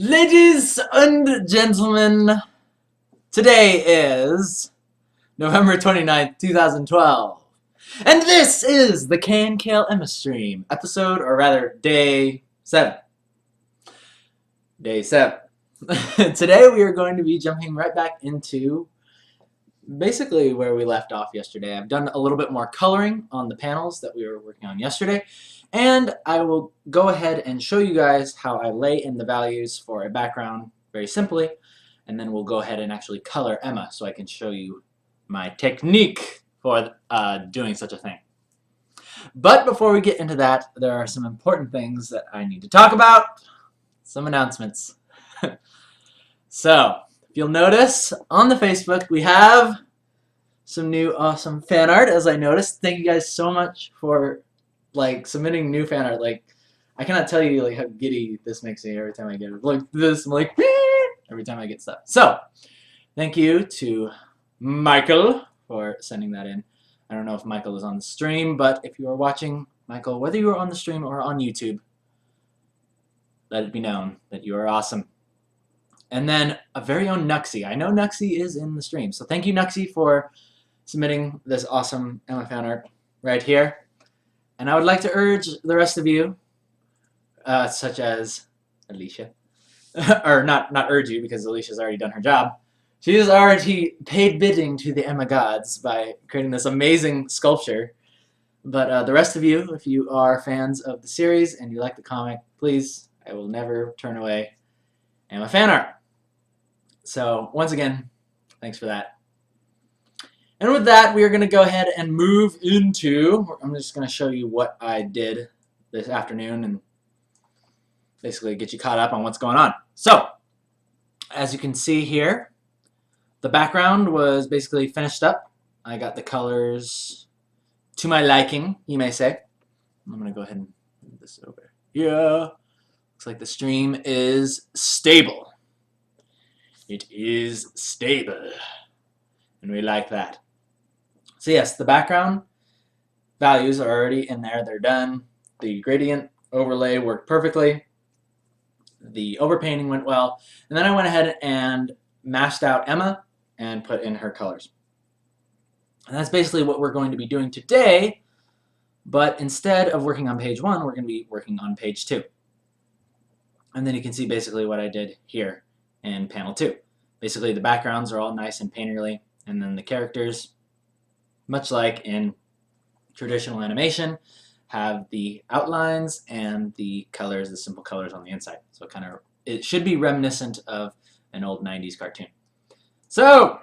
Ladies and gentlemen, today is November 29th, 2012, and this is the KNKL Emma stream, episode, or rather, day 7. Day 7. Today we are going to be jumping right back into basically where we left off yesterday. I've done a little bit more coloring on the panels that we were working on yesterday, and I will go ahead and show you guys how I lay in the values for a background very simply, and then we'll go ahead and actually color Emma so I can show you my technique for doing such a thing. But before we get into that, there are some important things that I need to talk about. Some announcements. So, if you'll notice, on the Facebook, we have some new awesome fan art, as I noticed. Thank you guys so much for, submitting new fan art. I cannot tell you, how giddy this makes me every time I get it. Like this, I'm like, every time I get stuff. So, thank you to Michael for sending that in. I don't know if Michael is on the stream, but if you are watching, Michael, whether you are on the stream or on YouTube, let it be known that you are awesome. And then a very own Nuxie. I know Nuxie is in the stream, so thank you, Nuxie, for submitting this awesome Emma fan art right here. And I would like to urge the rest of you, such as Alicia, or not urge you because Alicia's already done her job. She has already paid bidding to the Emma gods by creating this amazing sculpture. But the rest of you, if you are fans of the series and you like the comic, please, I will never turn away Emma fan art. So, once again, thanks for that. And with that, we are going to go ahead and move into, I'm just going to show you what I did this afternoon and basically get you caught up on what's going on. So, as you can see here, the background was basically finished up. I got the colors to my liking, you may say. I'm going to go ahead and move this over here. Looks like the stream is stable. It is stable, and we like that. So yes, the background values are already in there. They're done. The gradient overlay worked perfectly. The overpainting went well. And then I went ahead and mashed out Emma and put in her colors. And that's basically what we're going to be doing today, but instead of working on page 1, we're going to be working on page 2. And then you can see basically what I did here in panel 2. Basically, the backgrounds are all nice and painterly, and then the characters, much like in traditional animation, have the outlines and the colors, the simple colors on the inside. So it should be reminiscent of an old 90s cartoon. So,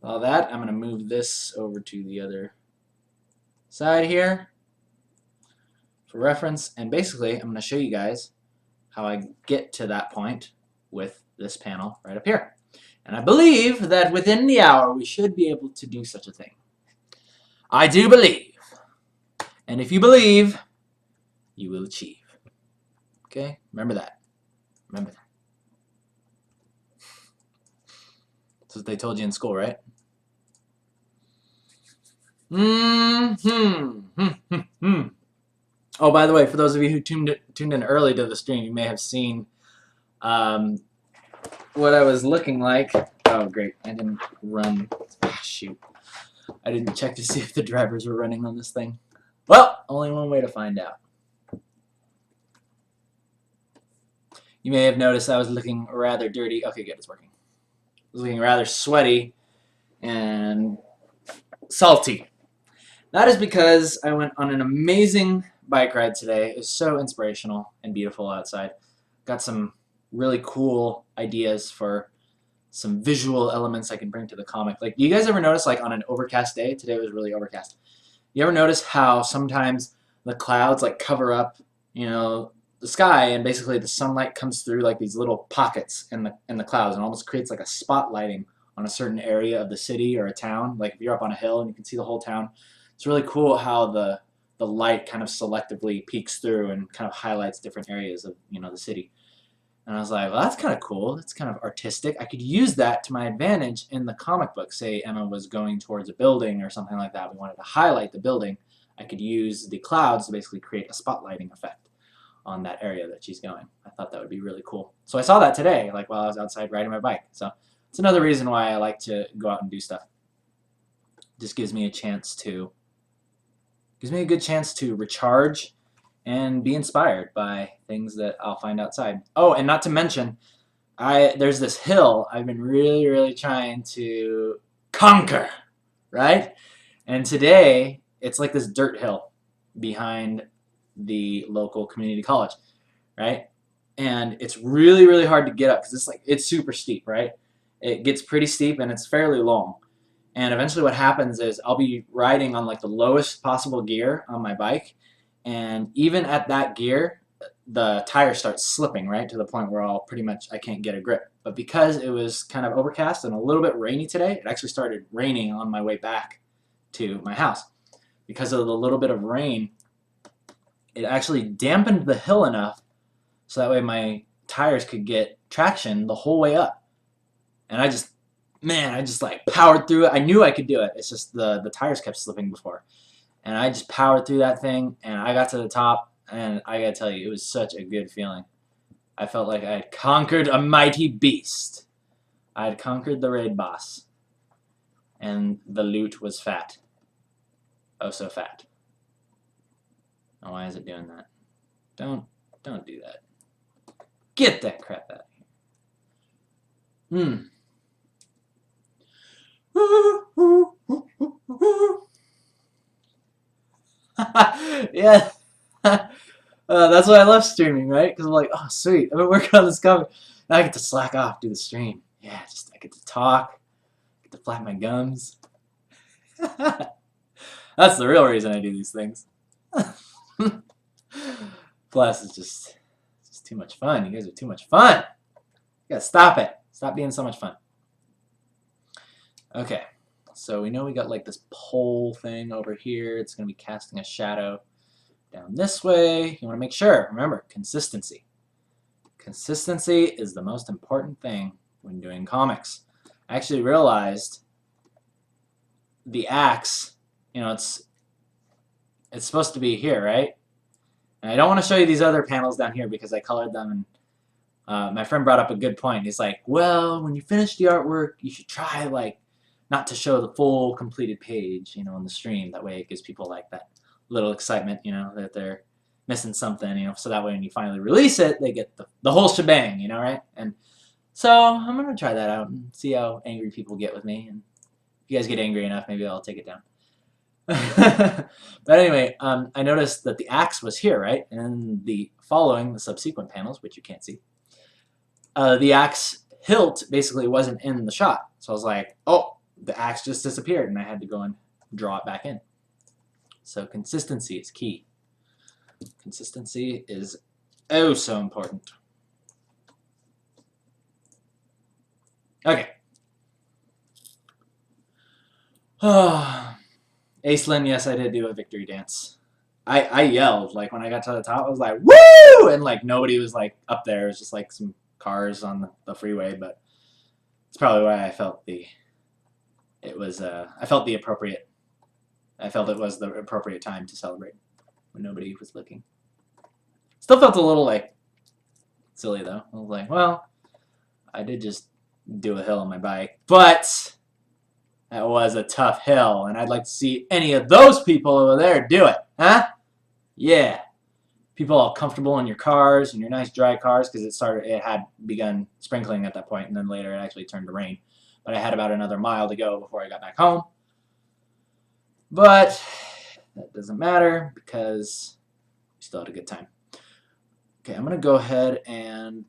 all that, I'm going to move this over to the other side here for reference, and basically, I'm going to show you guys how I get to that point with this panel right up here. And I believe that within the hour we should be able to do such a thing. I do believe. And if you believe, you will achieve. Okay? Remember that. Remember that. That's what they told you in school, right? Oh, by the way, for those of you who tuned in early to the stream, you may have seen what I was looking like. Oh, great. I didn't run. Shoot. I didn't check to see if the drivers were running on this thing. Well, only one way to find out. You may have noticed I was looking rather dirty. Okay, good. It's working. I was looking rather sweaty and salty. That is because I went on an amazing bike ride today. It was so inspirational and beautiful outside. Got some really cool ideas for some visual elements I can bring to the comic. Do you guys ever notice, on an overcast day? Today was really overcast. You ever notice how sometimes the clouds cover up, the sky, and basically the sunlight comes through these little pockets in the clouds and almost creates a spotlighting on a certain area of the city or a town. If you're up on a hill and you can see the whole town. It's really cool how the light kind of selectively peeks through and kind of highlights different areas of the city. And I was like, well, that's kind of cool. That's kind of artistic. I could use that to my advantage in the comic book. Say Emma was going towards a building or something like that. We wanted to highlight the building. I could use the clouds to basically create a spotlighting effect on that area that she's going. I thought that would be really cool. So I saw that today, like while I was outside riding my bike. So it's another reason why I like to go out and do stuff. Just gives me a good chance to recharge and be inspired by things that I'll find outside. Oh, and not to mention, there's this hill I've been really, really trying to conquer, right? And today, it's like this dirt hill behind the local community college, right? And it's really, really hard to get up because it's super steep, right? It gets pretty steep and it's fairly long. And eventually what happens is I'll be riding on like the lowest possible gear on my bike, and even at that gear, the tire starts slipping, right, to the point where I can't get a grip. But because it was kind of overcast and a little bit rainy today, it actually started raining on my way back to my house. Because of the little bit of rain, it actually dampened the hill enough so that way my tires could get traction the whole way up. And I just like powered through it. I knew I could do it. It's just the tires kept slipping before. And I just powered through that thing, and I got to the top, and I gotta tell you, it was such a good feeling. I felt like I had conquered a mighty beast. I had conquered the raid boss. And the loot was fat. Oh, so fat. Oh, why is it doing that? Don't do that. Get that crap out of here. Yeah. That's why I love streaming, right? Because I'm like, oh, sweet. I've been working on this comic. Now I get to slack off, do the stream. Yeah, I get to talk. I get to flap my gums. That's the real reason I do these things. Plus, it's just too much fun. You guys are too much fun. You gotta stop it. Stop being so much fun. Okay, so we know we got like this pole thing over here. It's gonna be casting a shadow down this way. You want to make sure, remember, consistency. Consistency is the most important thing when doing comics. I actually realized the axe, it's supposed to be here, right? And I don't want to show you these other panels down here because I colored them, and my friend brought up a good point. He's like, well, when you finish the artwork, you should try like not to show the full completed page, on the stream. That way it gives people like that little excitement, that they're missing something, so that way when you finally release it, they get the whole shebang, right? And so I'm going to try that out and see how angry people get with me. And if you guys get angry enough, maybe I'll take it down. But anyway, I noticed that the axe was here, right? And the subsequent panels, which you can't see, the axe hilt basically wasn't in the shot. So I was like, oh, the axe just disappeared, and I had to go and draw it back in. So consistency is key. Consistency is oh so important. Okay. Aislinn, yes, I did do a victory dance. I yelled, like when I got to the top, I was like, woo! And like nobody was like up there. It was just like some cars on the freeway, but it's probably why I felt it was the appropriate time to celebrate when nobody was looking. Still felt a little like silly though. I was like, well, I did just do a hill on my bike, but that was a tough hill, and I'd like to see any of those people over there do it, huh? Yeah. People all comfortable in your cars, in your nice dry cars, because it had begun sprinkling at that point, and then later it actually turned to rain. But I had about another mile to go before I got back home. But that doesn't matter because we still had a good time. Okay, I'm going to go ahead and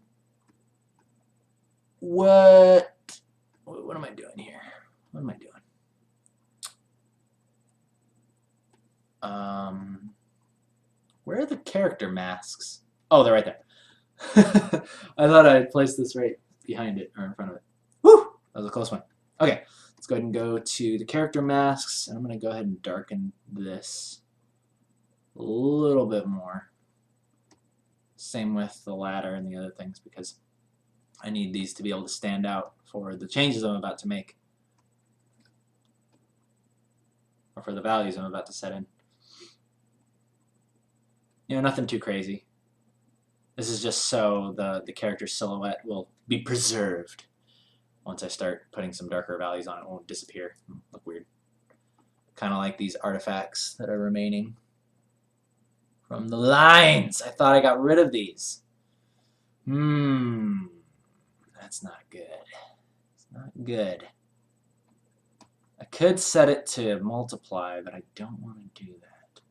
what am I doing here? What am I doing? Where are the character masks? Oh, they're right there. I thought I placed this right behind it or in front of it. Woo! That was a close one. Okay, let's go ahead and go to the character masks, and I'm going to go ahead and darken this a little bit more. Same with the ladder and the other things because I need these to be able to stand out for the changes I'm about to make, or for the values I'm about to set in. Nothing too crazy. This is just so the character silhouette will be preserved. Once I start putting some darker values on it, won't disappear. Look weird. Kind of like these artifacts that are remaining from the lines. I thought I got rid of these. That's not good. It's not good. I could set it to multiply, but I don't want to do that.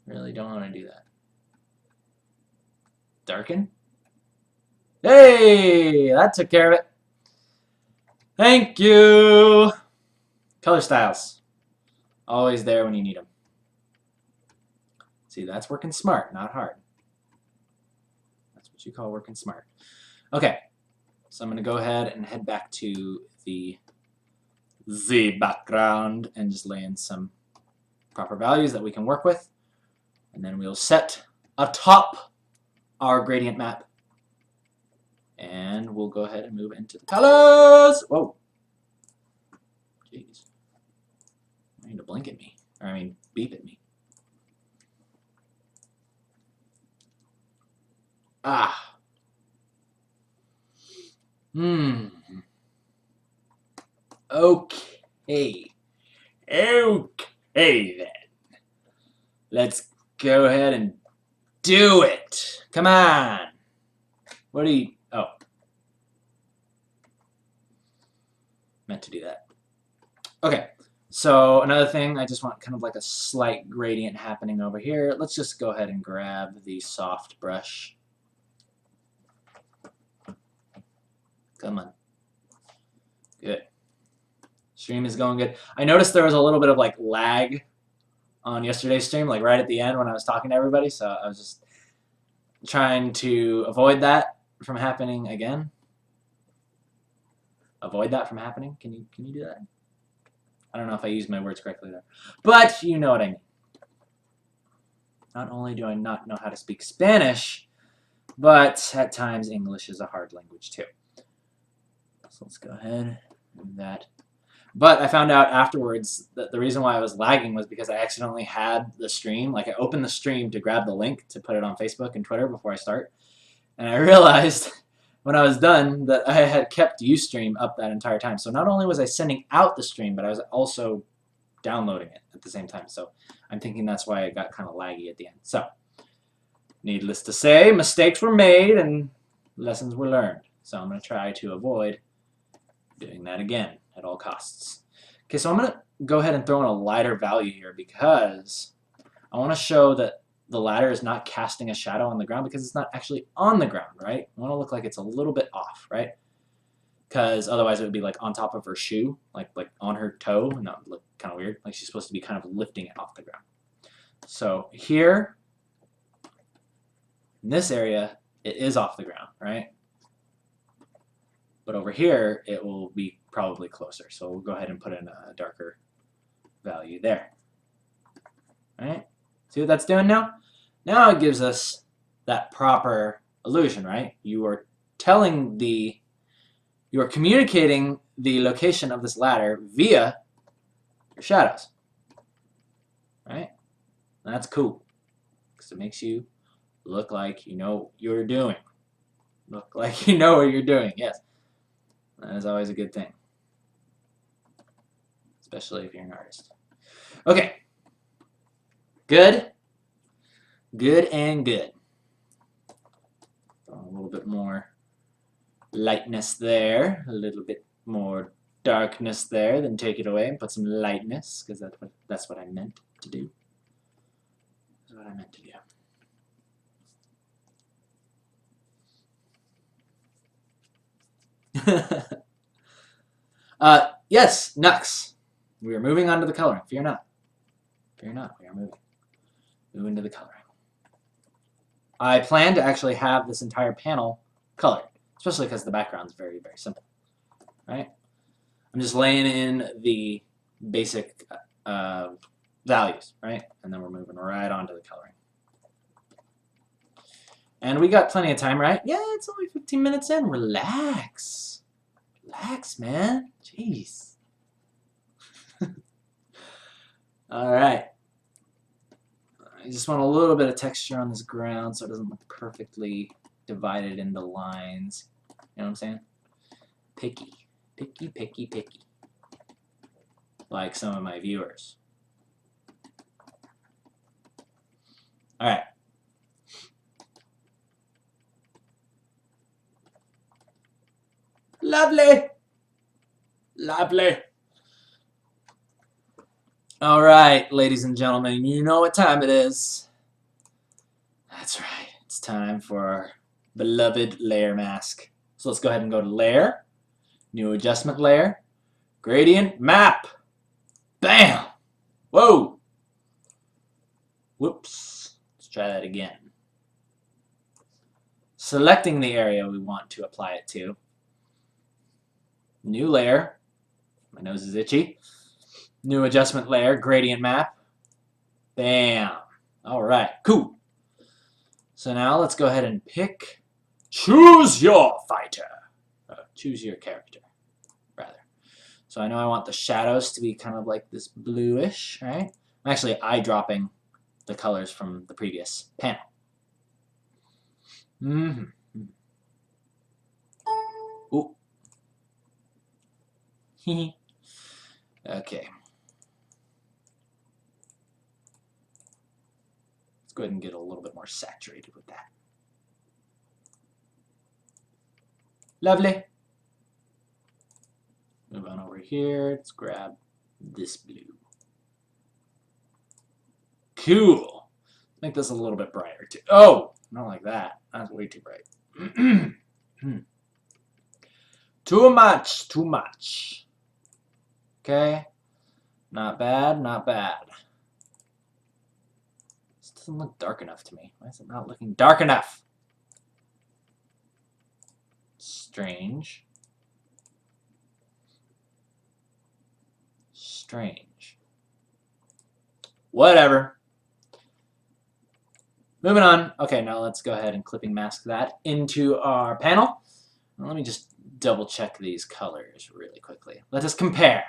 Really don't want to do that. Darken? Hey, that took care of it. Thank you. Color styles. Always there when you need them. See, that's working smart, not hard. That's what you call working smart. Okay, so I'm going to go ahead and head back to the background and just lay in some proper values that we can work with. And then we'll set atop our gradient map. And we'll go ahead and move into the colors. Whoa. Jeez. I need to blink at me. Or I mean, beep at me. Ah. Okay. Okay then. Let's go ahead and do it. Come on. What do you... Oh. Meant to do that. Okay. So another thing, I just want kind of like a slight gradient happening over here. Let's just go ahead and grab the soft brush. Come on. Good. Stream is going good. I noticed there was a little bit of like lag on yesterday's stream, like right at the end when I was talking to everybody, so I was just trying to avoid that from happening again. Avoid that from happening? Can you do that? I don't know if I used my words correctly there. But you know what I mean. Not only do I not know how to speak Spanish, but at times English is a hard language too. So let's go ahead and do that. But I found out afterwards that the reason why I was lagging was because I accidentally had the stream. Like I opened the stream to grab the link to put it on Facebook and Twitter before I start. And I realized when I was done that I had kept Ustream up that entire time. So not only was I sending out the stream, but I was also downloading it at the same time. So I'm thinking that's why it got kind of laggy at the end. So needless to say, mistakes were made and lessons were learned. So I'm going to try to avoid doing that again at all costs. Okay, so I'm going to go ahead and throw in a lighter value here because I want to show that the ladder is not casting a shadow on the ground because it's not actually on the ground, right? I want to look like it's a little bit off, right? Because otherwise it would be like on top of her shoe, like on her toe, and that would look kind of weird. Like she's supposed to be kind of lifting it off the ground. So here, in this area, it is off the ground, right? But over here, it will be probably closer. So we'll go ahead and put in a darker value there. All right? See what that's doing now? Now it gives us that proper illusion, right? You are communicating the location of this ladder via your shadows. Right? And that's cool. Because it makes you look like you know what you're doing. Look like you know what you're doing, yes. That is always a good thing. Especially if you're an artist. Okay. Good. Good and good. A little bit more lightness there. A little bit more darkness there. Then take it away and put some lightness, because that's what I meant to do. That's what I meant to do. Yes, Nux. We are moving on to the coloring. Fear not. Fear not. We are moving. Moving to the coloring. I plan to actually have this entire panel colored, especially because the background is very, very simple. Right? I'm just laying in the basic values, right? And then we're moving right on to the coloring. And we got plenty of time, right? Yeah, it's only 15 minutes in. Relax. Relax, man. Jeez. All right. You just want a little bit of texture on this ground so it doesn't look perfectly divided into lines. You know what I'm saying? Picky. Picky, picky, picky. Like some of my viewers. Alright. Lovely! Lovely! Alright, ladies and gentlemen, you know what time it is. That's right. It's time for our beloved layer mask. So let's go ahead and go to Layer, New Adjustment Layer, Gradient Map. Bam! Whoa! Whoops. Let's try that again. Selecting the area we want to apply it to. New layer. My nose is itchy. New adjustment layer, gradient map. Bam. Alright, cool. So now let's go ahead and pick. Choose your fighter. Choose your character, rather. So I know I want the shadows to be kind of like this bluish, right? I'm actually eyedropping the colors from the previous panel. Mm-hmm. Ooh. Okay. Let's go ahead and get a little bit more saturated with that. Lovely. Move on over here. Let's grab this blue. Cool. Make this a little bit brighter too. Oh, not like that. That's way too bright. Too much. Too much. Okay. Not bad. Not bad. This doesn't look dark enough to me. Why is it not looking dark enough? Strange. Strange. Whatever. Moving on. Okay, now let's go ahead and clipping mask that into our panel. Now let me just double check these colors really quickly. Let us compare.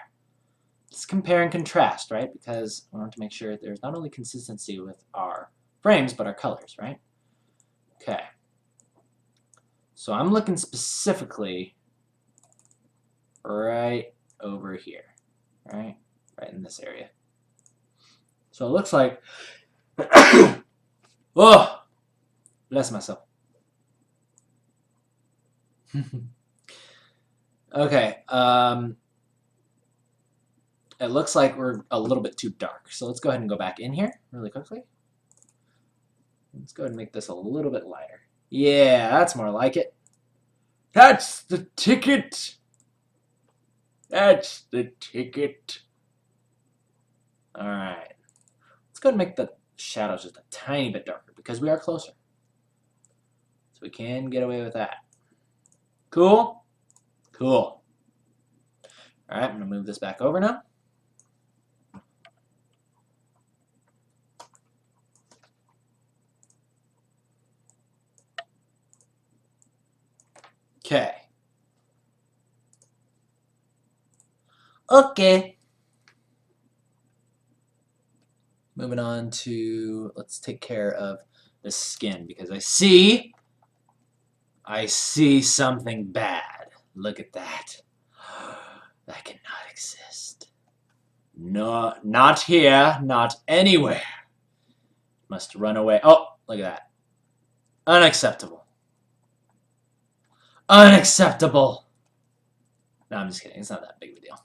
Let's compare and contrast, right? Because I want to make sure there's not only consistency with our frames, but our colors, right? Okay. So I'm looking specifically right over here, right? Right in this area. So it looks like, oh, bless myself. Okay, it looks like we're a little bit too dark. So let's go ahead and go back in here really quickly. Let's go ahead and make this a little bit lighter. Yeah, that's more like it. That's the ticket. That's the ticket. All right. Let's go ahead and make the shadows just a tiny bit darker because we are closer. So we can get away with that. Cool? Cool. All right, I'm going to move this back over now. Okay. Okay. Moving on to, let's take care of the skin because I see something bad. Look at that. That cannot exist. No, not here, not anywhere. Must run away. Oh, look at that. Unacceptable. Unacceptable. No, I'm just kidding. It's not that big of a deal.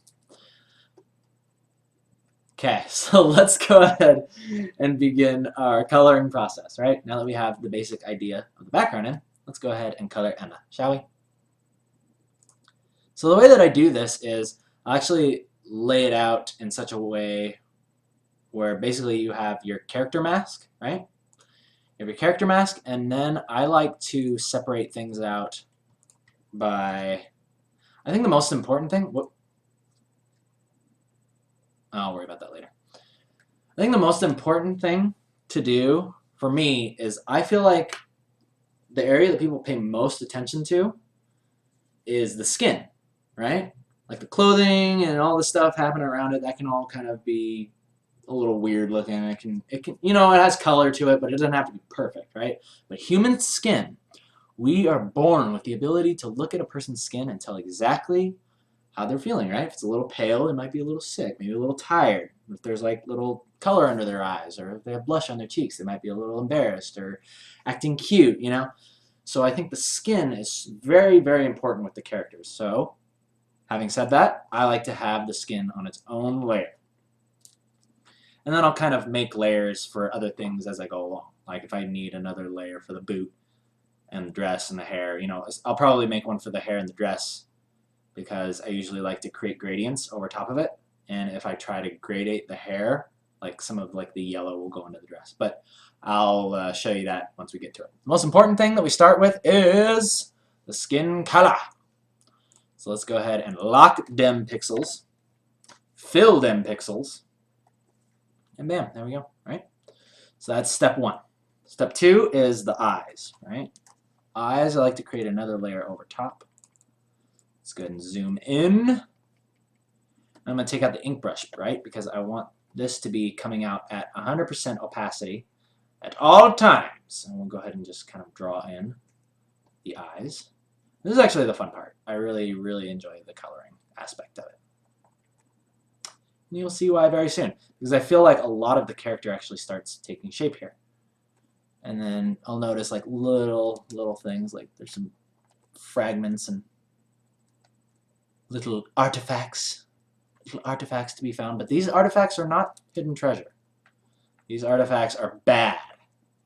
Okay, so let's go ahead and begin our coloring process, right? Now that we have the basic idea of the background in, let's go ahead and color Emma, shall we? So the way that I do this is I actually lay it out in such a way where basically you have your character mask, right? You have your character mask, and then I like to separate things out by, I think the most important thing, I'll worry about that later. I think the most important thing to do for me is I feel like the area that people pay most attention to is the skin, right? Like the clothing and all the stuff happening around it, that can all kind of be a little weird looking. It can, you know, it has color to it, but it doesn't have to be perfect, right? But human skin, we are born with the ability to look at a person's skin and tell exactly how they're feeling, right? If it's a little pale, they might be a little sick, maybe a little tired. If there's like little color under their eyes, or if they have blush on their cheeks, they might be a little embarrassed or acting cute, you know? So I think the skin is very, very important with the characters. So, having said that, I like to have the skin on its own layer. And then I'll kind of make layers for other things as I go along. Like if I need another layer for the boot and the dress and the hair, you know, I'll probably make one for the hair and the dress because I usually like to create gradients over top of it. And if I try to gradate the hair, like some of like the yellow will go into the dress. But I'll show you that once we get to it. The most important thing that we start with is the skin color. So let's go ahead and lock them pixels, fill them pixels, and bam, there we go, right? So that's step one. Step two is the eyes, right? Eyes, I like to create another layer over top. Let's go ahead and zoom in. I'm going to take out the ink brush, right? Because I want this to be coming out at 100% opacity at all times. And we'll go ahead and just kind of draw in the eyes. This is actually the fun part. I really, really enjoy the coloring aspect of it. And you'll see why very soon. Because I feel like a lot of the character actually starts taking shape here. And then I'll notice like little things, like there's some fragments and little artifacts to be found. But these artifacts are not hidden treasure. These artifacts are bad.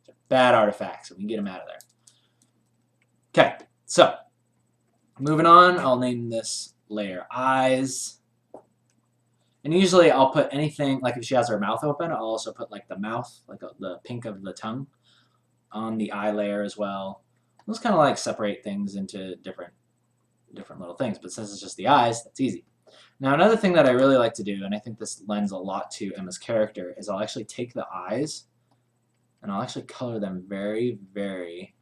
They're bad artifacts, and we can get them out of there. Okay, so moving on, I'll name this layer eyes. And usually I'll put anything, like if she has her mouth open, I'll also put like the mouth, like the pink of the tongue on the eye layer as well. I'll just kind of like separate things into different little things. But since it's just the eyes, that's easy. Now another thing that I really like to do, and I think this lends a lot to Emma's character, is I'll actually take the eyes and I'll actually color them very, very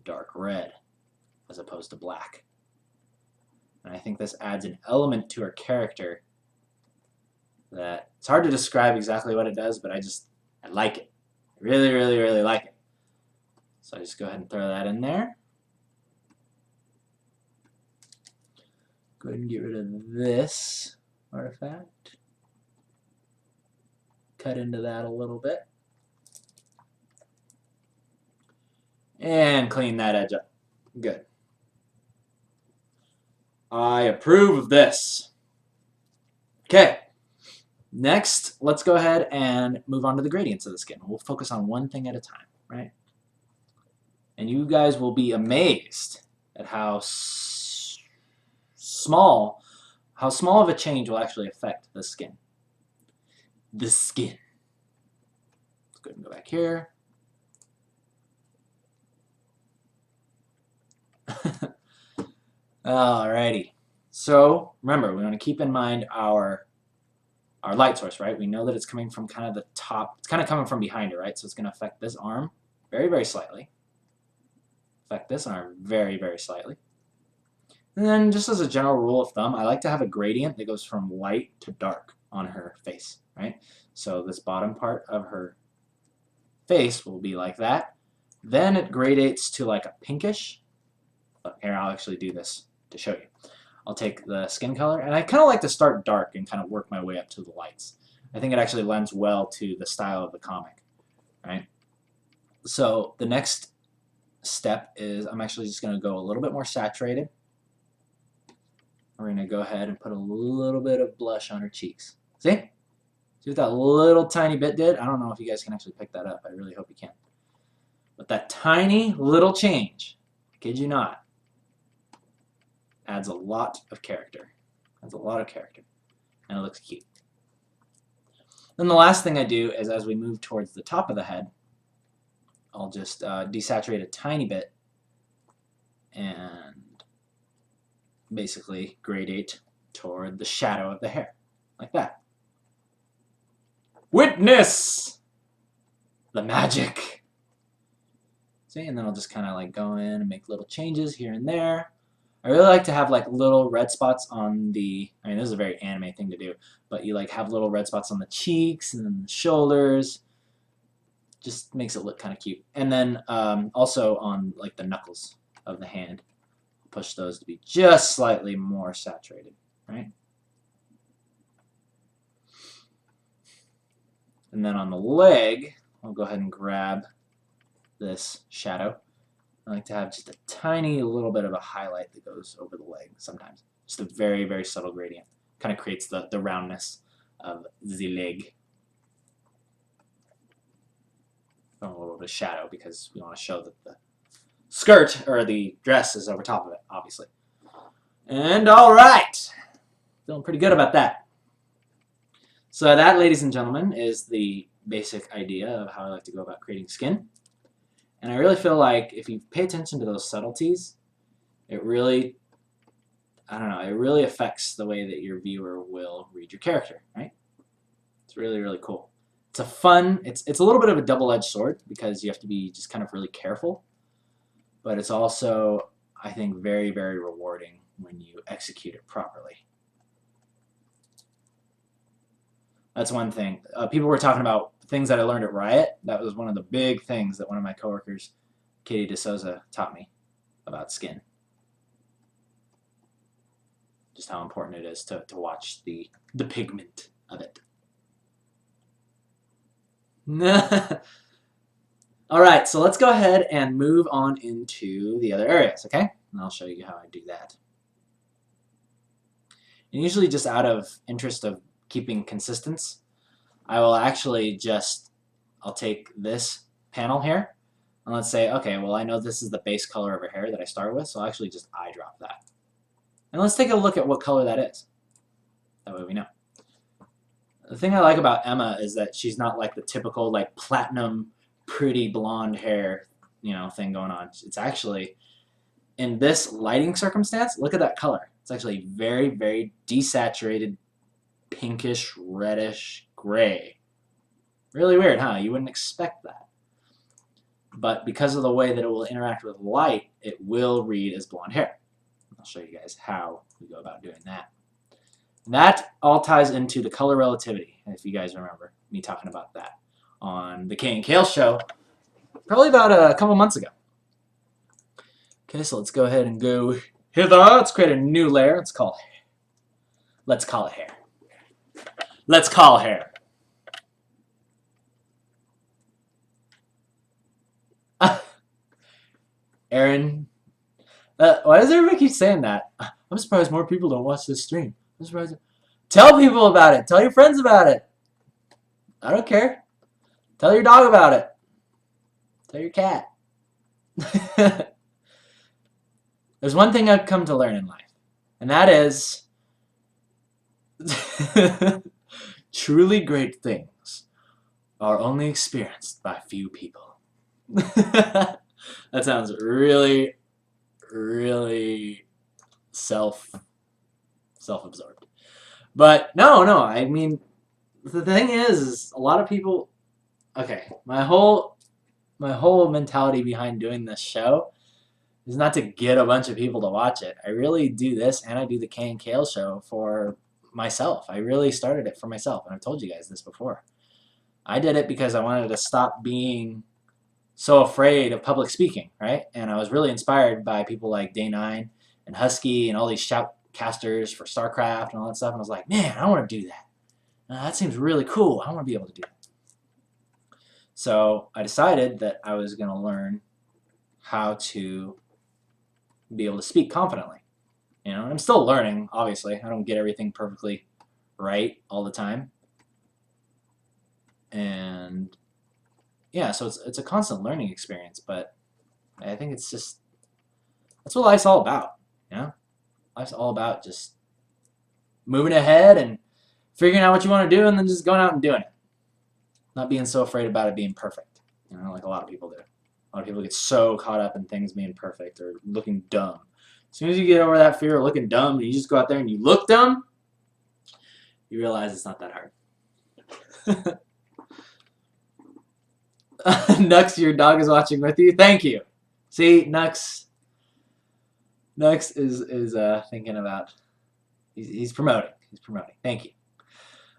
dark red as opposed to black. And I think this adds an element to her character that it's hard to describe exactly what it does, but I like it. I really, really, really like it. So I just go ahead and throw that in there. Go ahead and get rid of this artifact. Cut into that a little bit. And clean that edge up. Good. I approve of this. Okay. Next, let's go ahead and move on to the gradients of the skin. We'll focus on one thing at a time, right? And you guys will be amazed at how small of a change will actually affect the skin. The skin. Let's go ahead and go back here. Alrighty. So remember, we want to keep in mind our light source, right? We know that it's coming from kind of the top. It's kind of coming from behind it, right? So it's going to affect this arm very, very slightly. Affect this arm very, very slightly. And then just as a general rule of thumb, I like to have a gradient that goes from light to dark on her face, right? So this bottom part of her face will be like that. Then it gradates to like a pinkish. But here, I'll actually do this to show you. I'll take the skin color, and I kind of like to start dark and kind of work my way up to the lights. I think it actually lends well to the style of the comic, right? So the next step is I'm actually just going to go a little bit more saturated. We're going to go ahead and put a little bit of blush on her cheeks. See? See what that little tiny bit did? I don't know if you guys can actually pick that up. I really hope you can. But that tiny little change, I kid you not, adds a lot of character. Adds a lot of character. And it looks cute. Then the last thing I do is as we move towards the top of the head, I'll just desaturate a tiny bit and basically gradate toward the shadow of the hair. Like that. Witness the magic! See, and then I'll just kind of like go in and make little changes here and there. I really like to have like little red spots on the, I mean, this is a very anime thing to do, but you like have little red spots on the cheeks and then the shoulders. Just makes it look kind of cute. And then also on like the knuckles of the hand. Push those to be just slightly more saturated, right? And then on the leg, I'll go ahead and grab this shadow. I like to have just a tiny little bit of a highlight that goes over the leg sometimes. Just a very, very subtle gradient. Kind of creates the roundness of the leg. A little bit of shadow because we want to show that the skirt or the dress is over top of it, obviously. And all right. Feeling pretty good about that. So that, ladies and gentlemen, is the basic idea of how I like to go about creating skin. And I really feel like if you pay attention to those subtleties, it really, I don't know, it really affects the way that your viewer will read your character, right? It's really, really cool. It's a fun, it's a little bit of a double-edged sword because you have to be just kind of really careful. But it's also, I think, very, very rewarding when you execute it properly. That's one thing. People were talking about things that I learned at Riot. That was one of the big things that one of my coworkers, Katie DeSouza, taught me about skin. Just how important it is to watch the pigment of it. All right, so let's go ahead and move on into the other areas, okay? And I'll show you how I do that. And usually just out of interest of keeping consistency, I will actually just, I'll take this panel here, and let's say, okay, well, I know this is the base color of her hair that I start with, so I'll actually just eyedrop that. And let's take a look at what color that is. That way we know. The thing I like about Emma is that she's not like the typical like platinum, pretty blonde hair, you know, thing going on. It's actually, in this lighting circumstance, look at that color. It's actually very, very desaturated, pinkish, reddish, gray. Really weird, huh? You wouldn't expect that. But because of the way that it will interact with light, it will read as blonde hair. I'll show you guys how we go about doing that. That all ties into the color relativity, if you guys remember me talking about that on the KNKL show, probably about a couple months ago. Okay, so let's go ahead and go hither. Let's create a new layer. Let's call it hair. Let's call hair. Aaron, why does everybody keep saying that? I'm surprised more people don't watch this stream. I'm surprised. Tell people about it. Tell your friends about it. I don't care. Tell your dog about it. Tell your cat. There's one thing I've come to learn in life, and that is truly great things are only experienced by few people. That sounds really, really self-absorbed. But no, I mean, the thing is a lot of people, okay, my whole mentality behind doing this show is not to get a bunch of people to watch it. I really do this, and I do the KNKL show for myself. I really started it for myself, and I've told you guys this before. I did it because I wanted to stop being so afraid of public speaking, right? And I was really inspired by people like Day9 and Husky and all these shoutcasters for StarCraft and all that stuff. And I was like, man, I want to do that. That seems really cool. I want to be able to do that. So I decided that I was going to learn how to be able to speak confidently. You know, and I'm still learning, obviously. I don't get everything perfectly right all the time. And yeah, so it's a constant learning experience, but I think it's just, that's what life's all about, you know? Life's all about just moving ahead and figuring out what you want to do and then just going out and doing it. Not being so afraid about it being perfect, you know, like a lot of people do. A lot of people get so caught up in things being perfect or looking dumb. As soon as you get over that fear of looking dumb and you just go out there and you look dumb, you realize it's not that hard. Nux, your dog is watching with you. Thank you. See, Nux, Next is thinking about, he's promoting. He's promoting. Thank you.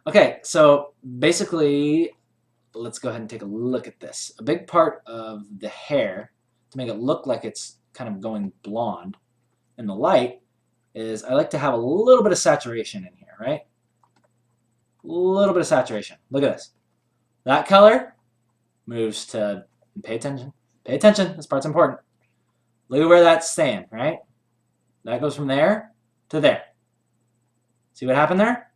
Okay, so basically, let's go ahead and take a look at this. A big part of the hair, to make it look like it's kind of going blonde in the light, is I like to have a little bit of saturation in here, right? A little bit of saturation. Look at this. That color moves to, pay attention. Pay attention, this part's important. Look at where that's staying, right? That goes from there to there. See what happened there?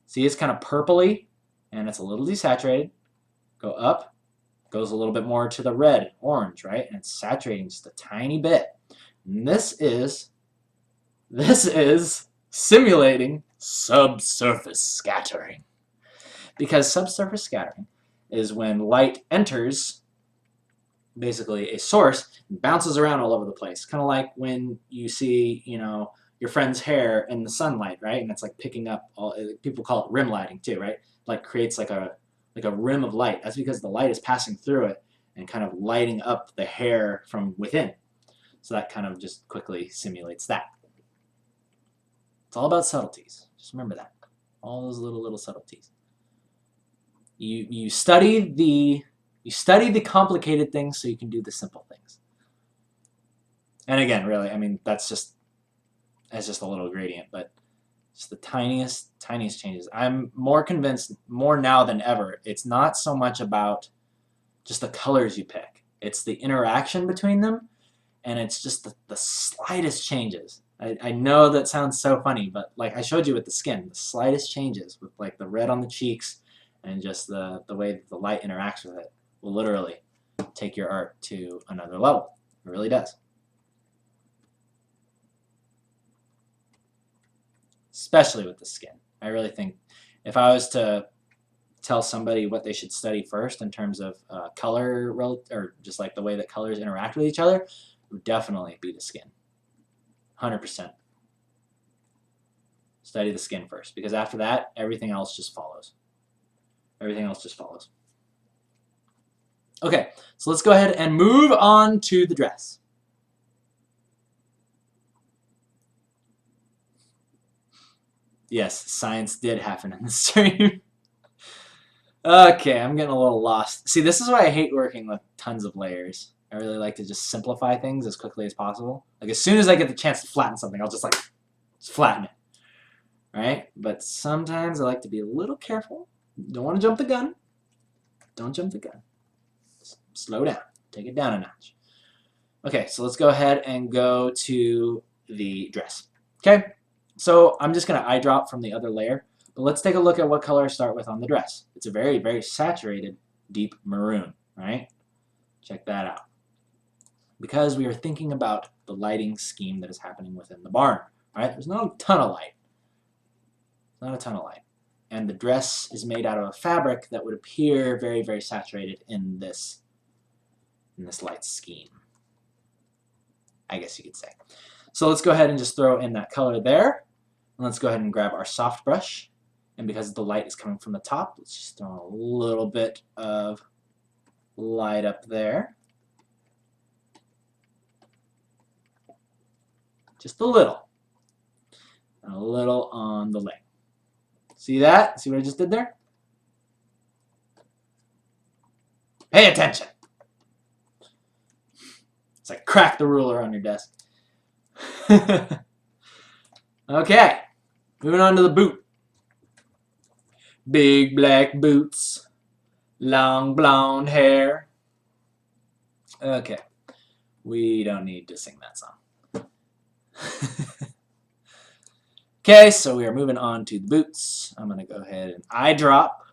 See, it's kind of purpley, and it's a little desaturated. Go up, goes a little bit more to the red, orange, right? And it's saturating just a tiny bit. And this is simulating subsurface scattering. Because subsurface scattering is when light enters basically a source and bounces around all over the place. Kind of like when you see, you know, your friend's hair in the sunlight, right? And it's like picking up all, people call it rim lighting too, right? Like creates like a rim of light. That's because the light is passing through it and kind of lighting up the hair from within. So that kind of just quickly simulates that. It's all about subtleties. Just remember that. All those little subtleties. You study the complicated things so you can do the simple things. And again, really, I mean, that's just a little gradient, but just the tiniest changes. I'm more convinced, more now than ever, it's not so much about just the colors you pick. It's the interaction between them, and it's just the slightest changes. I know that sounds so funny, but like I showed you with the skin, the slightest changes with like the red on the cheeks and just the way that the light interacts with it will literally take your art to another level. It really does. Especially with the skin. I really think if I was to tell somebody what they should study first in terms of color, or just like the way that colors interact with each other, it would definitely be the skin. 100%. Study the skin first, because after that, everything else just follows. Everything else just follows. Okay, so let's go ahead and move on to the dress. Yes, science did happen in the stream. Okay, I'm getting a little lost. See, this is why I hate working with tons of layers. I really like to just simplify things as quickly as possible. Like, as soon as I get the chance to flatten something, I'll just flatten it. Right? But sometimes I like to be a little careful. Don't want to jump the gun. Don't jump the gun. Slow down. Take it down a notch. Okay, so let's go ahead and go to the dress. Okay, so I'm just going to eye drop from the other layer. But let's take a look at what color I start with on the dress. It's a very, very saturated, deep maroon, right? Check that out. Because we are thinking about the lighting scheme that is happening within the barn, right? There's not a ton of light. Not a ton of light. And the dress is made out of a fabric that would appear very, very saturated in this light scheme, I guess you could say. So let's go ahead and just throw in that color there. And let's go ahead and grab our soft brush. And because the light is coming from the top, let's just throw a little bit of light up there. Just a little. And a little on the leg. See that? See what I just did there? Pay attention. It's like crack the ruler on your desk. Okay, moving on to the boot. Big black boots, long blonde hair. Okay, we don't need to sing that song. Okay, so we are moving on to the boots. I'm going to go ahead and eye drop.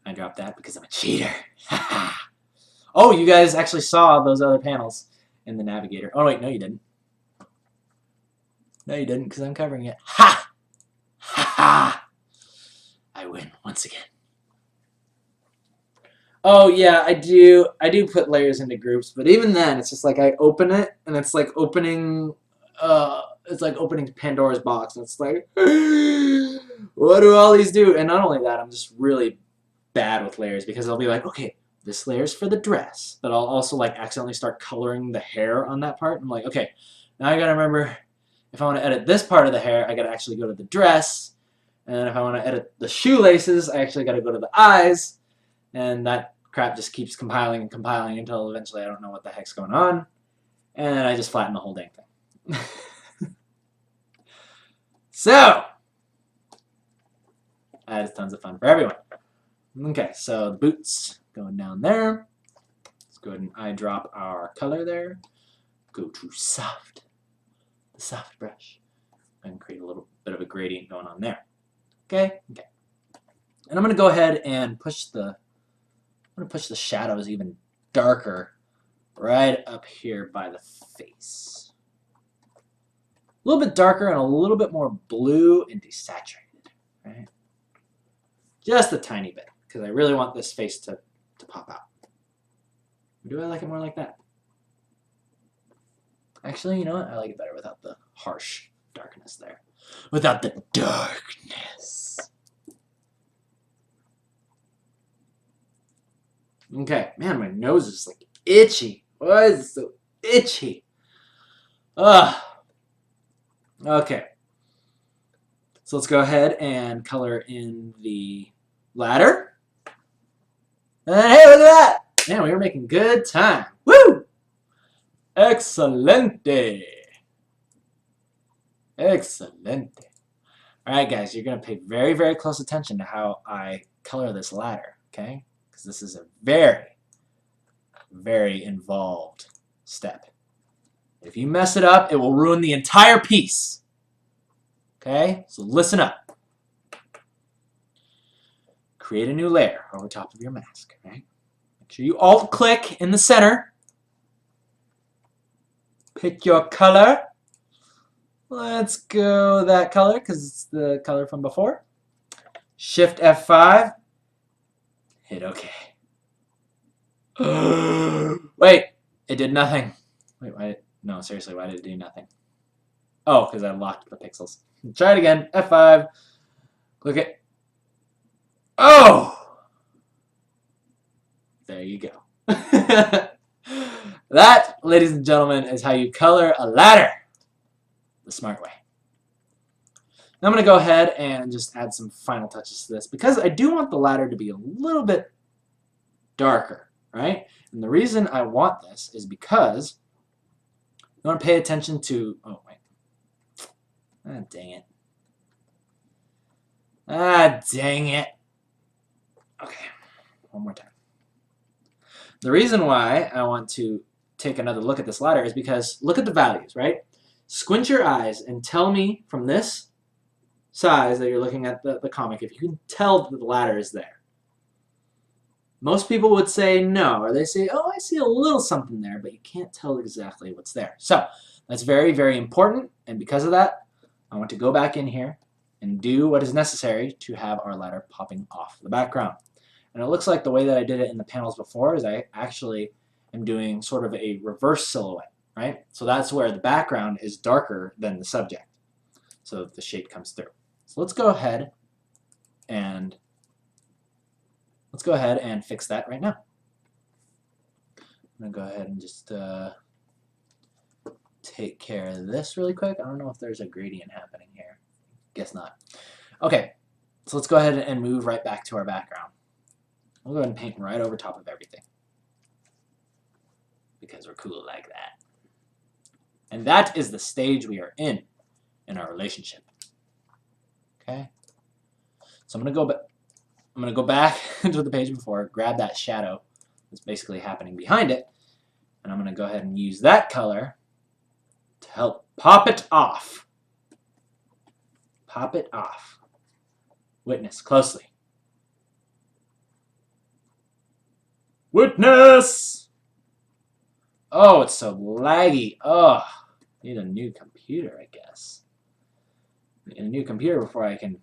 I dropped that because I'm a cheater. Oh, you guys actually saw those other panels in the navigator. Oh, wait, no you didn't. No you didn't, because I'm covering it. Ha! Ha ha! I win once again. Oh yeah, I do put layers into groups, but even then it's just like I open it and it's like opening Pandora's box. And it's like, what do all these do? And not only that, I'm just really bad with layers because I'll be like, okay, this layer's for the dress. But I'll also like accidentally start coloring the hair on that part. I'm like, okay, now I gotta remember if I want to edit this part of the hair, I gotta actually go to the dress. And if I want to edit the shoelaces, I actually gotta go to the eyes. And that crap just keeps compiling and compiling until eventually I don't know what the heck's going on. And then I just flatten the whole dang thing. So, that is tons of fun for everyone. Okay, so the boots going down there. Let's go ahead and eyedrop our color there. Go to soft, the soft brush, and create a little bit of a gradient going on there. Okay, okay. And I'm gonna go ahead and push the shadows even darker right up here by the face. A little bit darker and a little bit more blue and desaturated, right? Just a tiny bit, because I really want this face to pop out. Or do I like it more like that? Actually, you know what? I like it better without the harsh darkness there. Without the darkness. Okay, man, my nose is like itchy. Why is it so itchy? Ugh. Okay. So let's go ahead and color in the ladder. And hey, look at that! Man, we were making good time. Woo! Excelente. Excelente. Alright, guys, you're going to pay very, very close attention to how I color this ladder, okay? Because this is a very, very involved step. If you mess it up, it will ruin the entire piece. Okay? So listen up. Create a new layer over top of your mask, right? Make sure you alt-click in the center. Pick your color. Let's go that color because it's the color from before. Shift F5. Hit OK. Wait, it did nothing. Wait, why? No, seriously, why did it do nothing? Oh, because I locked the pixels. Try it again. F5. Click it. Oh! There you go. That, ladies and gentlemen, is how you color a ladder the smart way. Now I'm going to go ahead and just add some final touches to this because I do want the ladder to be a little bit darker, right? And the reason I want this is because you want to pay attention to... Oh, wait. Ah, dang it. Ah, dang it. Okay, one more time. The reason why I want to take another look at this ladder is because look at the values, right? Squint your eyes and tell me from this size that you're looking at the comic if you can tell that the ladder is there. Most people would say no, or they say, oh, I see a little something there, but you can't tell exactly what's there. So that's very, very important, and because of that, I want to go back in here and do what is necessary to have our ladder popping off the background. And it looks like the way that I did it in the panels before is I actually am doing sort of a reverse silhouette, right? So that's where the background is darker than the subject, so that the shade comes through. So let's go ahead and fix that right now. I'm gonna go ahead and just take care of this really quick. I don't know if there's a gradient happening here. Guess not. Okay, so let's go ahead and move right back to our background. We'll go ahead and paint right over top of everything because we're cool like that. And that is the stage we are in our relationship. Okay. So I'm gonna go back to the page before, grab that shadow that's basically happening behind it, and I'm gonna go ahead and use that color to help pop it off. Pop it off. Witness closely. Witness! Oh, it's so laggy. Oh, need a new computer, I guess. Need a new computer before I can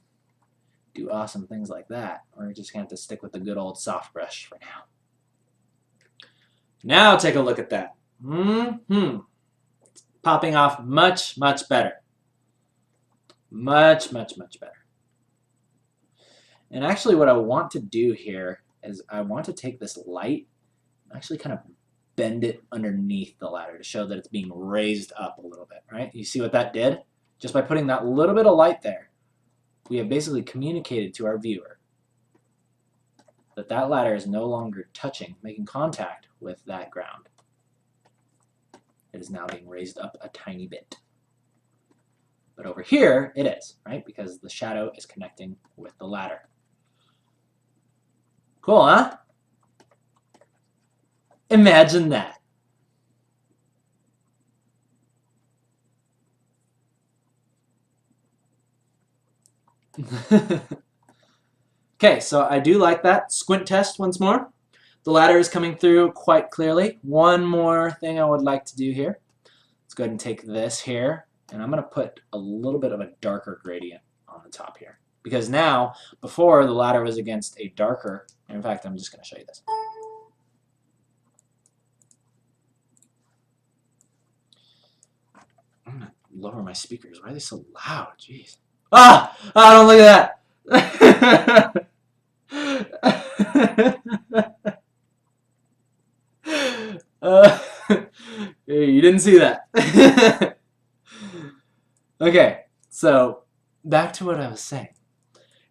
do awesome things like that. We're just going to have to stick with the good old soft brush for now. Now take a look at that. It's popping off much, much better. Much, much, much better. And actually what I want to do here is I want to take this light actually kind of bend it underneath the ladder to show that it's being raised up a little bit, right? You see what that did? Just by putting that little bit of light there, we have basically communicated to our viewer that that ladder is no longer touching, making contact with that ground. It is now being raised up a tiny bit. But over here, it is, right? Because the shadow is connecting with the ladder. Cool, huh? Imagine that. Okay, so I do like that. Squint test once more. The ladder is coming through quite clearly. One more thing I would like to do here. Let's go ahead and take this here, and I'm going to put a little bit of a darker gradient on the top here. Because now, before the ladder was against a darker, in fact, I'm just going to show you this. I'm going to lower my speakers. Why are they so loud? Jeez. Ah! Oh, don't look at that! You didn't see that. Okay, so back to what I was saying.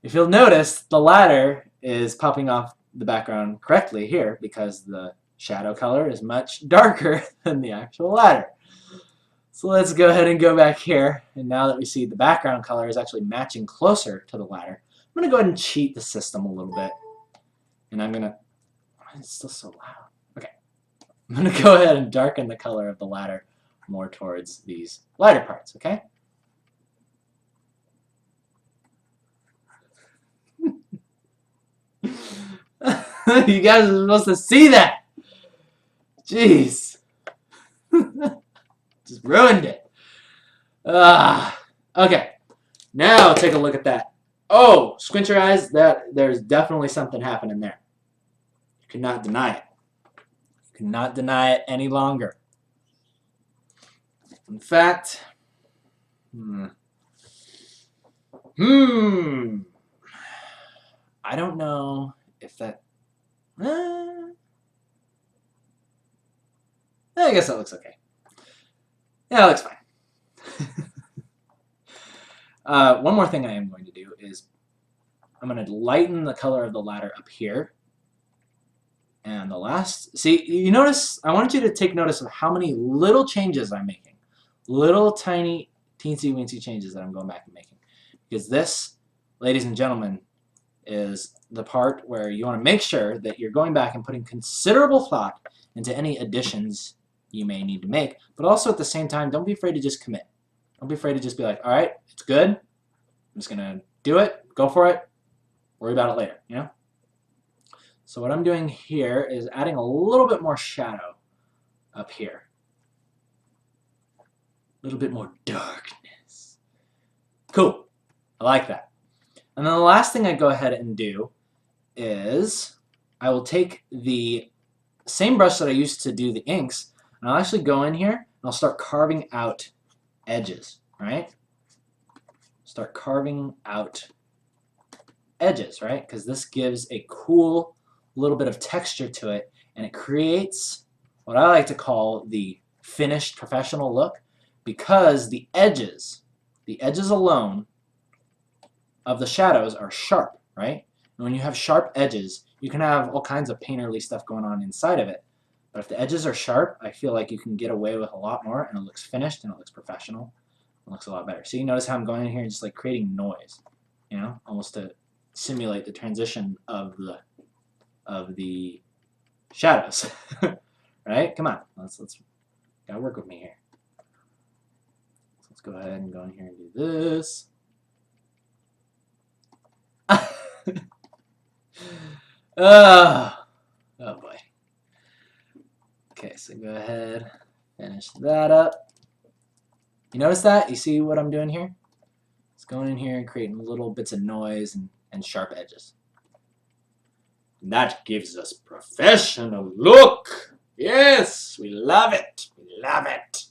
If you'll notice, the ladder is popping off the background correctly here because the shadow color is much darker than the actual ladder. So let's go ahead and go back here, and now that we see the background color is actually matching closer to the ladder, I'm going to go ahead and cheat the system a little bit. And I'm going to... It's still so loud. Okay. I'm going to go ahead and darken the color of the ladder more towards these lighter parts, okay? You guys are supposed to see that! Jeez. Just ruined it. Okay. Now take a look at that. Oh, squint your eyes. There's definitely something happening there. You cannot deny it. You cannot deny it any longer. In fact, I don't know if that... I guess that looks okay. Yeah, that looks fine. One more thing I am going to do is I'm going to lighten the color of the ladder up here. And the last... See, you notice... I want you to take notice of how many little changes I'm making. Little tiny teensy-weensy changes that I'm going back and making. Because this, ladies and gentlemen, is the part where you want to make sure that you're going back and putting considerable thought into any additions you may need to make. But also at the same time, don't be afraid to just commit. Don't be afraid to just be like, all right, it's good. I'm just going to do it. Go for it. Worry about it later, you know? So what I'm doing here is adding a little bit more shadow up here. A little bit more darkness. Cool. I like that. And then the last thing I go ahead and do is I will take the same brush that I used to do the inks, and I'll actually go in here and I'll start carving out edges, right? Start carving out edges, right? Because this gives a cool little bit of texture to it, and it creates what I like to call the finished professional look, because the edges alone of the shadows are sharp, right? And when you have sharp edges, you can have all kinds of painterly stuff going on inside of it. But if the edges are sharp, I feel like you can get away with a lot more, and it looks finished, and it looks professional. It looks a lot better. So you notice how I'm going in here and just like creating noise, you know, almost to simulate the transition of the shadows. Right? Come on, let's gotta work with me here. So let's go ahead and go in here and do this. Oh boy. Okay, so go ahead, finish that up. You notice that? You see what I'm doing here? It's going in here and creating little bits of noise and sharp edges. And that gives us professional look. Yes, we love it. We love it.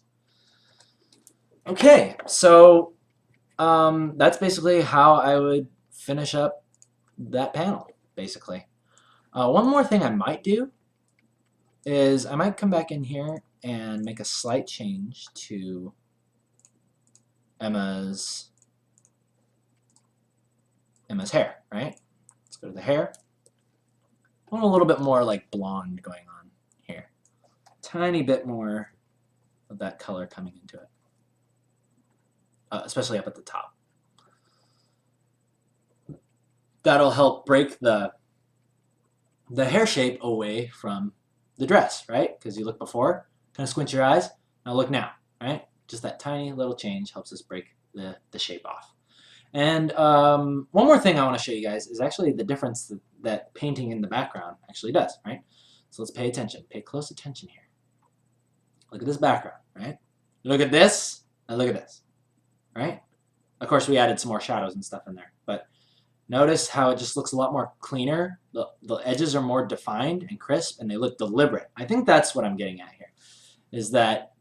Okay, so that's basically how I would finish up that panel, basically. One more thing I might do is I might come back in here and make a slight change to Emma's hair, right? Let's go to the hair. I want a little bit more like blonde going on here. Tiny bit more of that color coming into it, especially up at the top. That'll help break the hair shape away from the dress, right? Because you look before, kind of squint your eyes. Now look now, right? Just that tiny little change helps us break the shape off. And one more thing I want to show you guys is actually the difference that painting in the background actually does, right? So let's pay attention. Pay close attention here. Look at this background, right? Look at this, and look at this, right? Of course, we added some more shadows and stuff in there, but notice how it just looks a lot more cleaner. The edges are more defined and crisp, and they look deliberate. I think that's what I'm getting at here, is that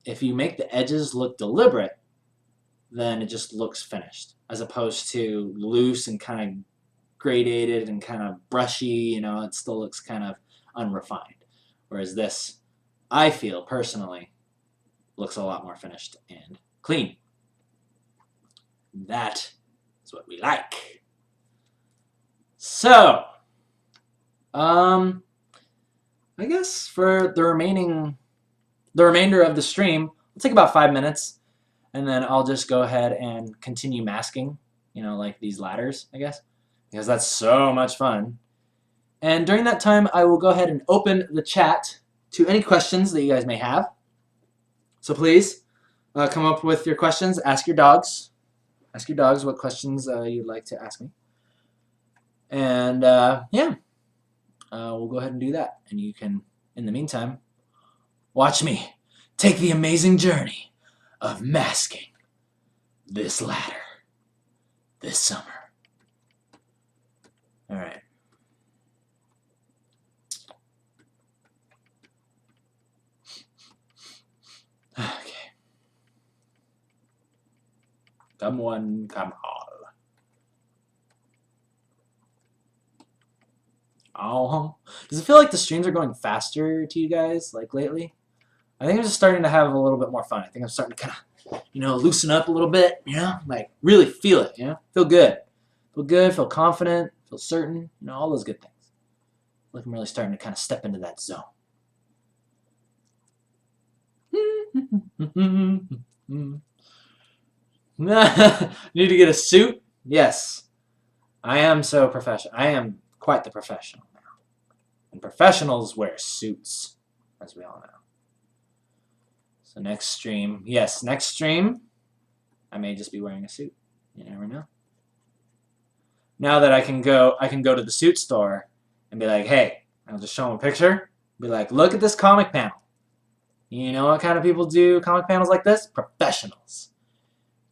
if you make the edges look deliberate, then it just looks finished, as opposed to loose and kind of gradated and kind of brushy, you know, it still looks kind of unrefined. Whereas this, I feel personally, looks a lot more finished and clean. That is what we like. So, I guess for the remainder of the stream, it'll take about 5 minutes, and then I'll just go ahead and continue masking, you know, like these ladders, I guess, because that's so much fun. And during that time, I will go ahead and open the chat to any questions that you guys may have. So please come up with your questions. Ask your dogs. Ask your dogs what questions you'd like to ask me. And yeah, we'll go ahead and do that. And you can, in the meantime, watch me take the amazing journey of masking this ladder this summer. All right. Okay. Come one, come all. Oh, does it feel like the streams are going faster to you guys, like lately? I think I'm just starting to have a little bit more fun. I think I'm starting to kind of, you know, loosen up a little bit, you know, like really feel it, you know, feel good. Feel good, feel confident, feel certain, you know, all those good things. Like I'm really starting to kind of step into that zone. Need to get a suit? Yes. I am so professional. I am quite the professional now. And professionals wear suits, as we all know. So next stream, yes, next stream, I may just be wearing a suit. You never know. Now that I can go to the suit store and be like, hey, I'll just show them a picture. Be like, look at this comic panel. You know what kind of people do comic panels like this? Professionals.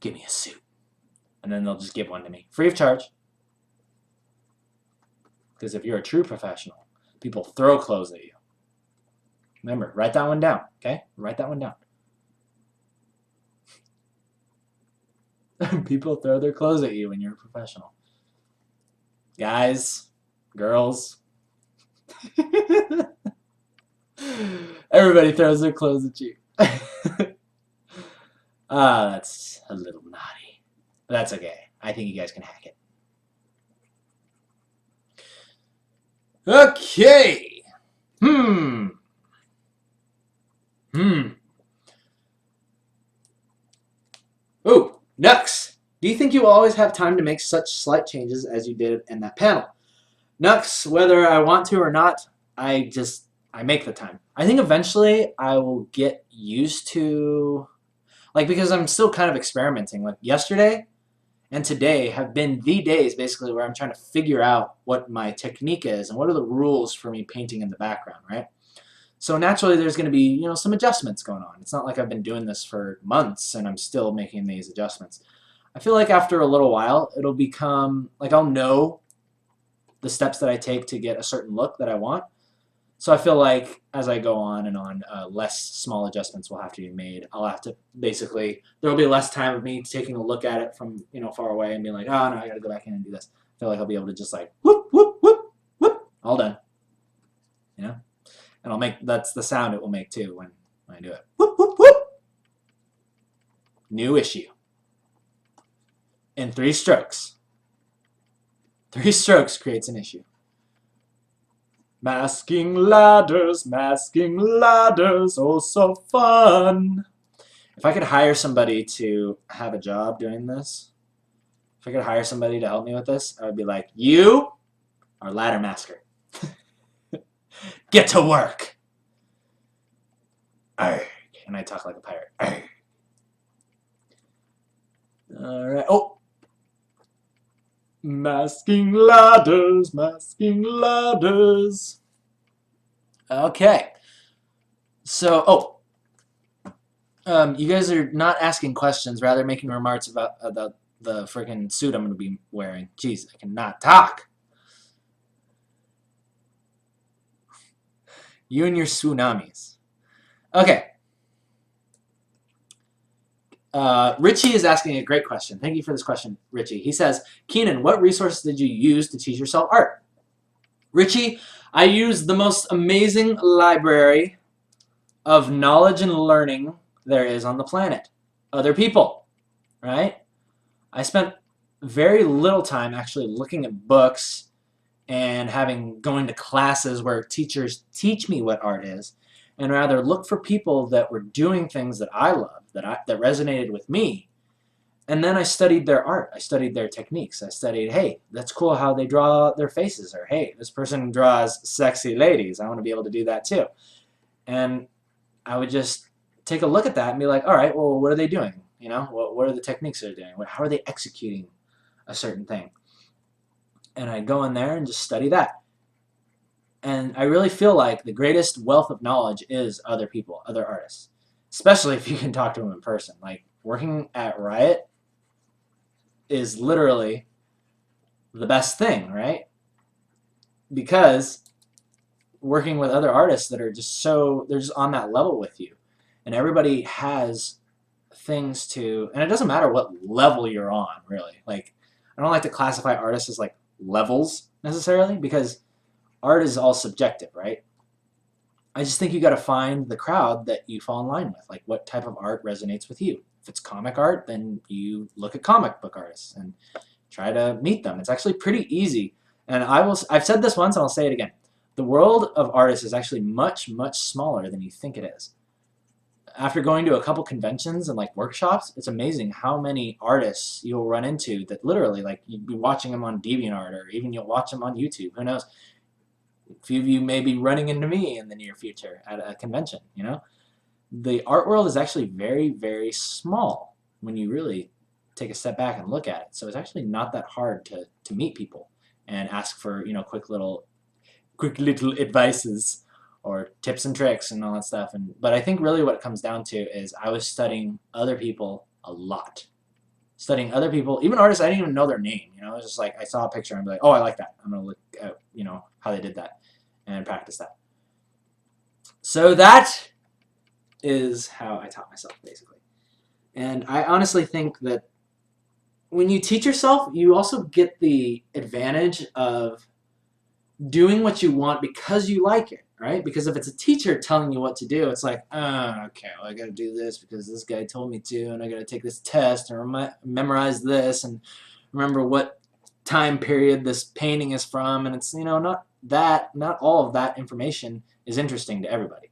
Give me a suit. And then they'll just give one to me, free of charge. Because if you're a true professional, people throw clothes at you. Remember, write that one down, okay? Write that one down. People throw their clothes at you when you're a professional. Guys, girls. Everybody throws their clothes at you. That's a little naughty. But that's okay. I think you guys can hack it. Okay. Oh, Nux. Do you think you will always have time to make such slight changes as you did in that panel? Nux, whether I want to or not, I make the time. I think eventually I will get used to, like, because I'm still kind of experimenting. Like yesterday and today have been the days basically where I'm trying to figure out what my technique is and what are the rules for me painting in the background, right? So naturally there's going to be, you know, some adjustments going on. It's not like I've been doing this for months and I'm still making these adjustments. I feel like after a little while it'll become, like, I'll know the steps that I take to get a certain look that I want. So I feel like as I go on and on, less small adjustments will have to be made. I'll have to basically, there will be less time of me taking a look at it from, you know, far away and being like, oh no, I gotta go back in and do this. I feel like I'll be able to just like, whoop, whoop, whoop, whoop, all done. You know? And that's the sound it will make too when I do it. Whoop, whoop, whoop. New issue. In 3 strokes. 3 strokes creates an issue. Masking ladders, oh so fun. If I could hire somebody to have a job doing this, if I could hire somebody to help me with this, I would be like, you are ladder masker. Get to work. Arrgh. And I talk like a pirate. Arrgh. All right. Oh. Masking ladders, masking ladders. Okay. So, you guys are not asking questions, rather making remarks about the freaking suit I'm going to be wearing. Jeez, I cannot talk. You and your tsunamis. Okay. Richie is asking a great question. Thank you for this question, Richie. He says, Keenan, what resources did you use to teach yourself art? Richie, I used the most amazing library of knowledge and learning there is on the planet. Other people, right? I spent very little time actually looking at books and going to classes where teachers teach me what art is, and rather look for people that were doing things that I loved, that resonated with me. And then I studied their art. I studied their techniques. I studied, hey, that's cool how they draw their faces, or hey, this person draws sexy ladies. I want to be able to do that too. And I would just take a look at that and be like, all right, well, what are they doing? You know, what are the techniques they're doing? How are they executing a certain thing? And I'd go in there and just study that. And I really feel like the greatest wealth of knowledge is other people, other artists, especially if you can talk to them in person. Like, working at Riot is literally the best thing, right? Because working with other artists that are just they're just on that level with you. And everybody has things to, and it doesn't matter what level you're on, really. Like, I don't like to classify artists as like levels necessarily, because art is all subjective, right? I just think you got to find the crowd that you fall in line with. Like, what type of art resonates with you? If it's comic art, then you look at comic book artists and try to meet them. It's actually pretty easy. And I've said this once and I'll say it again. The world of artists is actually much, much smaller than you think it is. After going to a couple conventions and like workshops, it's amazing how many artists you'll run into that literally, like, you'd be watching them on DeviantArt, or even you'll watch them on YouTube. Who knows? A few of you may be running into me in the near future at a convention, you know? The art world is actually very, very small when you really take a step back and look at it. So it's actually not that hard to meet people and ask for, you know, quick little advices or tips and tricks and all that stuff. But I think really what it comes down to is I was studying other people a lot. Studying other people, even artists I didn't even know their name. You know, it was just like I saw a picture and I'd be like, oh, I like that. I'm gonna look at, you know, how they did that and practice that. So that is how I taught myself, basically. And I honestly think that when you teach yourself, you also get the advantage of doing what you want because you like it, right? Because if it's a teacher telling you what to do, it's like, oh, okay, well, I got to do this because this guy told me to, and I got to take this test and memorize this and remember what time period this painting is from. And it's, you know, not all of that information is interesting to everybody.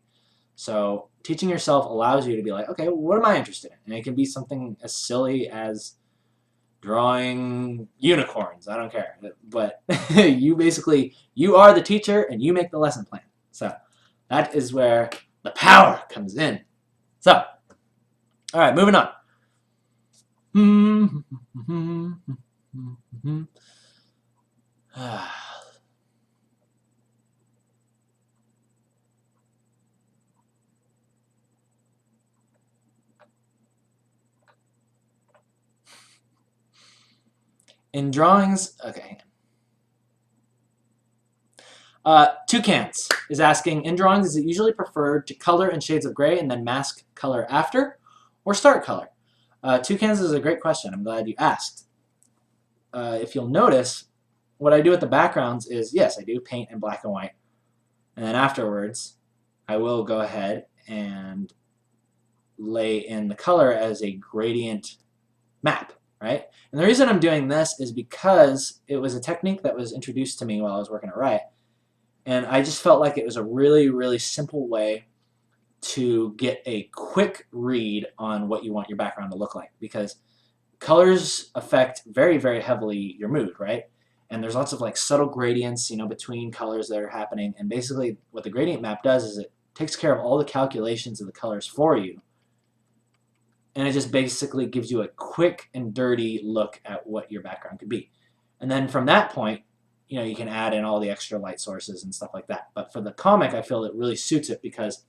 So teaching yourself allows you to be like, okay, well, what am I interested in? And it can be something as silly as drawing unicorns. I don't care. But you are the teacher and you make the lesson plan. So that is where the power comes in. So, all right, moving on. In drawings, okay. Toucans is asking, in drawings, is it usually preferred to color in shades of gray and then mask color after, or start color? Toucans is a great question. I'm glad you asked. If you'll notice, what I do with the backgrounds is, yes, I do paint in black and white. And then afterwards, I will go ahead and lay in the color as a gradient map, right? And the reason I'm doing this is because it was a technique that was introduced to me while I was working at Riot. And I just felt like it was a really, really simple way to get a quick read on what you want your background to look like, because colors affect very, very heavily your mood, right? And there's lots of like subtle gradients, you know, between colors that are happening. And basically what the gradient map does is it takes care of all the calculations of the colors for you. And it just basically gives you a quick and dirty look at what your background could be. And then from that point, you know, you can add in all the extra light sources and stuff like that. But for the comic, I feel it really suits it because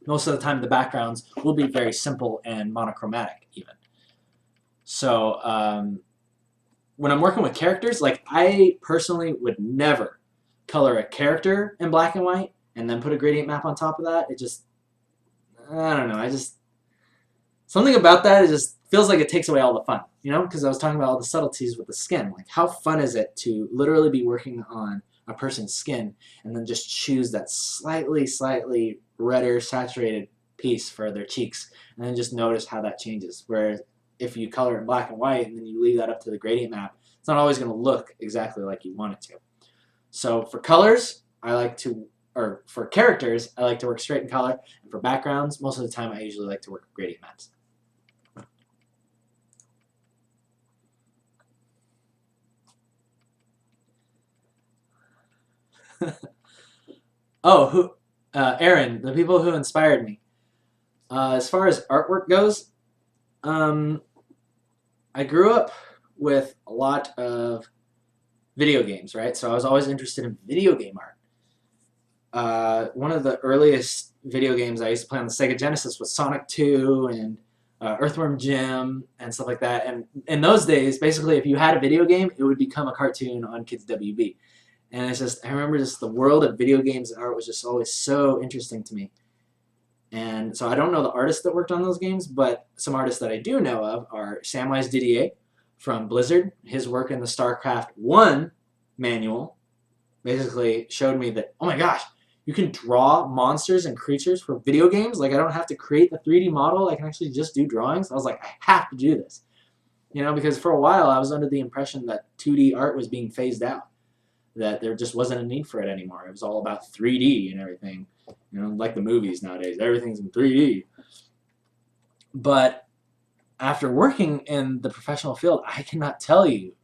most of the time the backgrounds will be very simple and monochromatic even. So when I'm working with characters, like I personally would never color a character in black and white and then put a gradient map on top of that. It just, I don't know, something about that, it just feels like it takes away all the fun, you know? Because I was talking about all the subtleties with the skin. Like, how fun is it to literally be working on a person's skin and then just choose that slightly redder, saturated piece for their cheeks and then just notice how that changes. Whereas if you color in black and white and then you leave that up to the gradient map, it's not always going to look exactly like you want it to. So for colors, for characters, I like to work straight in color. And for backgrounds, most of the time I usually like to work with gradient maps. Oh, Aaron, the people who inspired me. As far as artwork goes, I grew up with a lot of video games, right? So I was always interested in video game art. One of the earliest video games I used to play on the Sega Genesis was Sonic 2 and Earthworm Jim and stuff like that. And in those days, basically, if you had a video game, it would become a cartoon on Kids WB. And it's just, I remember just the world of video games and art was just always so interesting to me. And so I don't know the artists that worked on those games, but some artists that I do know of are Samwise Didier from Blizzard. His work in the StarCraft 1 manual basically showed me that, oh my gosh, you can draw monsters and creatures for video games. Like, I don't have to create the 3D model. I can actually just do drawings. I was like, I have to do this. You know, because for a while I was under the impression that 2D art was being phased out, that there just wasn't a need for it anymore. It was all about 3D and everything. You know, like the movies nowadays, everything's in 3D. But after working in the professional field, I cannot tell you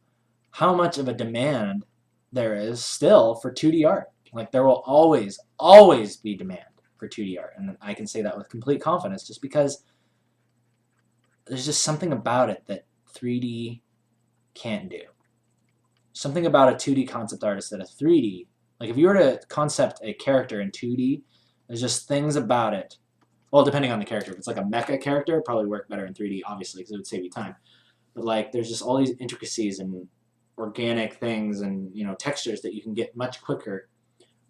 how much of a demand there is still for 2D art. Like, there will always be demand for 2D art. And I can say that with complete confidence just because there's just something about it that 3D can't do. Something about a 2D concept artist that a 3D, like if you were to concept a character in 2D, there's just things about it. Well, depending on the character. If it's like a mecha character, it'd probably work better in 3D, obviously, because it would save you time. But like, there's just all these intricacies and organic things and, you know, textures that you can get much quicker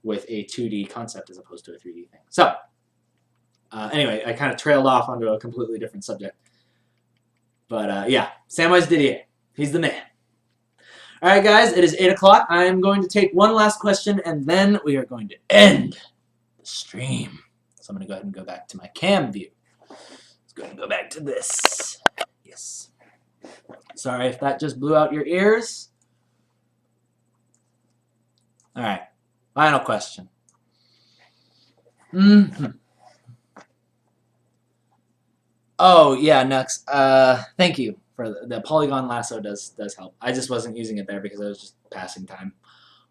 with a 2D concept as opposed to a 3D thing. So, anyway, I kind of trailed off onto a completely different subject. But yeah, Samwise Didier, he's the man. All right, guys, it is 8 o'clock. I am going to take one last question, and then we are going to end the stream. So I'm going to go ahead and go back to my cam view. Let's go ahead and go back to this. Yes. Sorry if that just blew out your ears. All right, final question. Oh, yeah, Nux. Thank you. For the polygon lasso does help. I just wasn't using it there because I was just passing time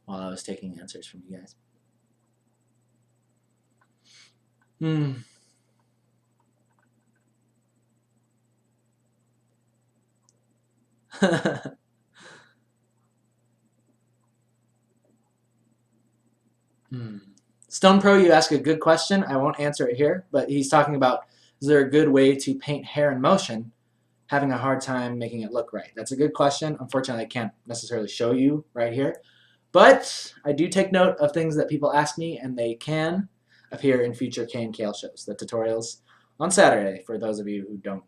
while I was taking answers from you guys. Stone Pro, you ask a good question. I won't answer it here, but he's talking about, is there a good way to paint hair in motion? Having a hard time making it look right. That's a good question. Unfortunately, I can't necessarily show you right here. But I do take note of things that people ask me, and they can appear in future KNKL shows, the tutorials on Saturday, for those of you who don't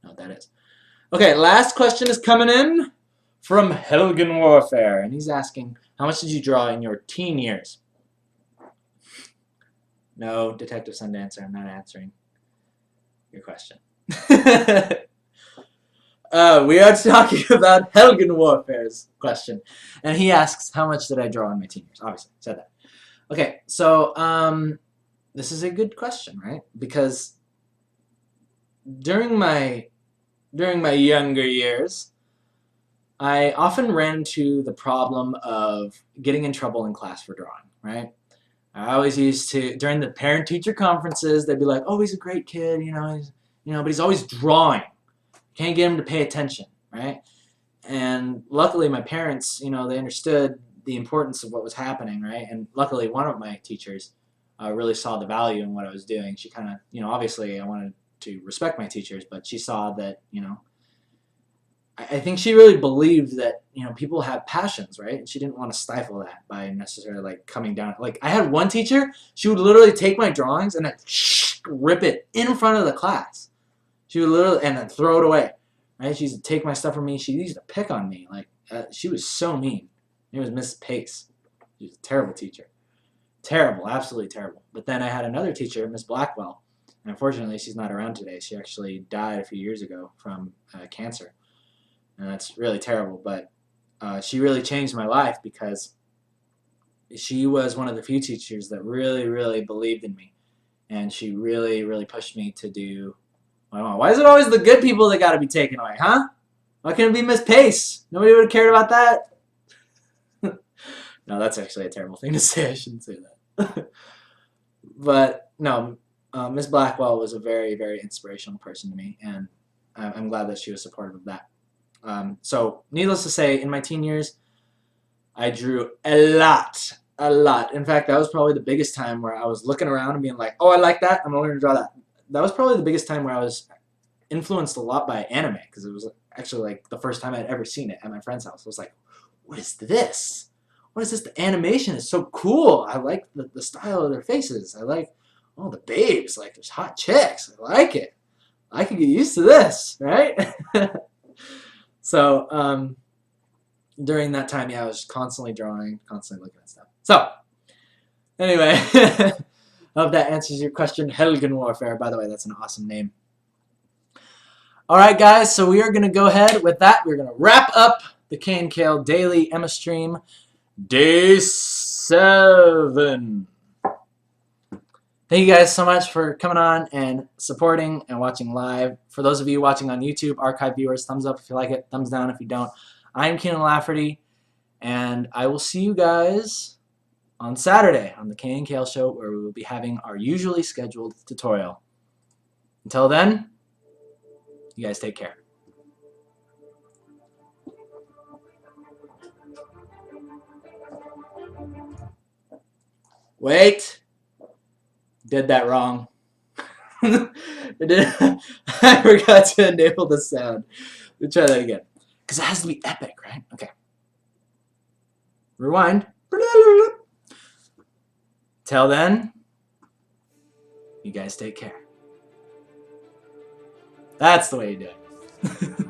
know what that is. Okay, last question is coming in from Helgen Warfare, and he's asking, how much did you draw in your teen years? No, Detective Sundancer, I'm not answering your question. We are talking about Helgen Warfare's question. And he asks, how much did I draw in my teen years? Obviously, said that. Okay, so this is a good question, right? Because during my younger years, I often ran into the problem of getting in trouble in class for drawing, right? I always used to, during the parent-teacher conferences, they'd be like, oh, he's a great kid, but he's always drawing. Can't get him to pay attention, right? And luckily, my parents, they understood the importance of what was happening, right? And luckily, one of my teachers really saw the value in what I was doing. She kind of, obviously, I wanted to respect my teachers, but she saw that, I think she really believed that, people have passions, right? And she didn't want to stifle that by necessarily, like, coming down. Like, I had one teacher, she would literally take my drawings and then rip it in front of the class. She would literally, and then throw it away, right? She used to take my stuff from me. She used to pick on me. Like, she was so mean. It was Miss Pace. She was a terrible teacher. Terrible, absolutely terrible. But then I had another teacher, Miss Blackwell. And unfortunately, she's not around today. She actually died a few years ago from cancer. And that's really terrible. But she really changed my life because she was one of the few teachers that really, really believed in me. And she really, really pushed me to do what I want. Why is it always the good people that got to be taken away, huh? Why can't it be Miss Pace? Nobody would have cared about that. No, that's actually a terrible thing to say. I shouldn't say that. But no, Miss Blackwell was a very, very inspirational person to me, and I'm glad that she was supportive of that. So, needless to say, in my teen years, I drew a lot. A lot. In fact, that was probably the biggest time where I was looking around and being like, oh, I like that. I'm going to learn to draw that. That was probably the biggest time where I was influenced a lot by anime, because it was actually like the first time I'd ever seen it at my friend's house. I was like, what is this? What is this? The animation is so cool. I like the style of their faces. I like, oh, the babes. Like, there's hot chicks. I like it. I can get used to this, right? So, during that time, yeah, I was constantly drawing, constantly looking at stuff. So, anyway, I hope that answers your question. Helgen Warfare, by the way, that's an awesome name. Alright, guys, so we are going to go ahead with that. We're going to wrap up the KNKL Daily Emma Stream. Day 7. Thank you guys so much for coming on and supporting and watching live. For those of you watching on YouTube, archive viewers, thumbs up if you like it, thumbs down if you don't. I'm Kienan Lafferty, and I will see you guys on Saturday on the KNKL show, where we will be having our usually scheduled tutorial. Until then, you guys take care. Wait. Did that wrong. I forgot to enable the sound. Let's try that again. Because it has to be epic, right? Okay. Rewind. Till then, you guys take care. That's the way you do it.